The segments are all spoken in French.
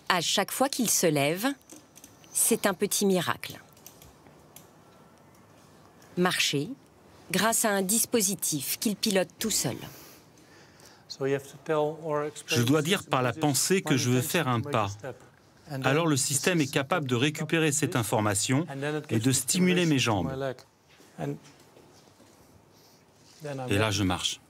À chaque fois qu'il se lève, c'est un petit miracle. Marcher grâce à un dispositif qu'il pilote tout seul. Je dois dire par la pensée que je veux faire un pas. Alors le système est capable de récupérer cette information et de stimuler mes jambes. Et là, je marche.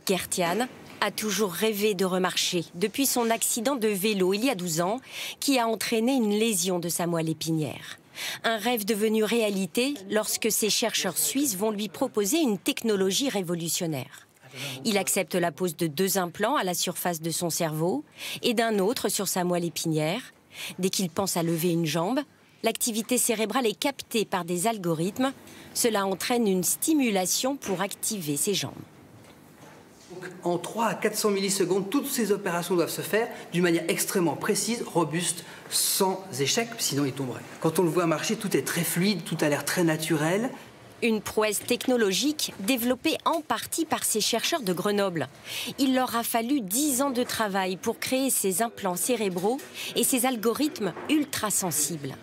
Gert-Jan a toujours rêvé de remarcher depuis son accident de vélo il y a 12 ans qui a entraîné une lésion de sa moelle épinière. Un rêve devenu réalité lorsque ces chercheurs suisses vont lui proposer une technologie révolutionnaire. Il accepte la pose de 2 implants à la surface de son cerveau et d'un autre sur sa moelle épinière. Dès qu'il pense à lever une jambe, l'activité cérébrale est captée par des algorithmes. Cela entraîne une stimulation pour activer ses jambes. En 3 à 400 millisecondes, toutes ces opérations doivent se faire d'une manière extrêmement précise, robuste, sans échec, sinon il tomberait. Quand on le voit marcher, tout est très fluide, tout a l'air très naturel. Une prouesse technologique développée en partie par ces chercheurs de Grenoble. Il leur a fallu 10 ans de travail pour créer ces implants cérébraux et ces algorithmes ultra sensibles.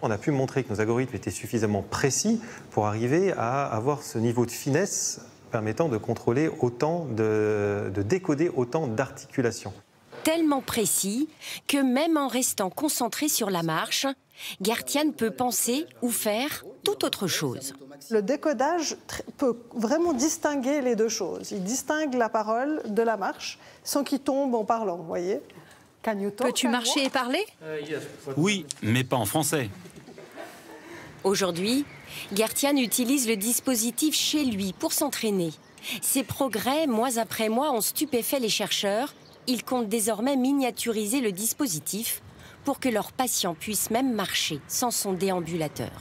On a pu montrer que nos algorithmes étaient suffisamment précis pour arriver à avoir ce niveau de finesse permettant de contrôler autant, de décoder autant d'articulations. Tellement précis que même en restant concentré sur la marche, Gert-Jan peut penser ou faire tout autre chose. Le décodage peut vraiment distinguer les deux choses. Il distingue la parole de la marche sans qu'il tombe en parlant, vous voyez. Peux-tu marcher et parler? Oui, mais pas en français. Aujourd'hui, Gert-Jan utilise le dispositif chez lui pour s'entraîner. Ces progrès, mois après mois, ont stupéfait les chercheurs. Ils comptent désormais miniaturiser le dispositif pour que leurs patients puissent même marcher sans son déambulateur.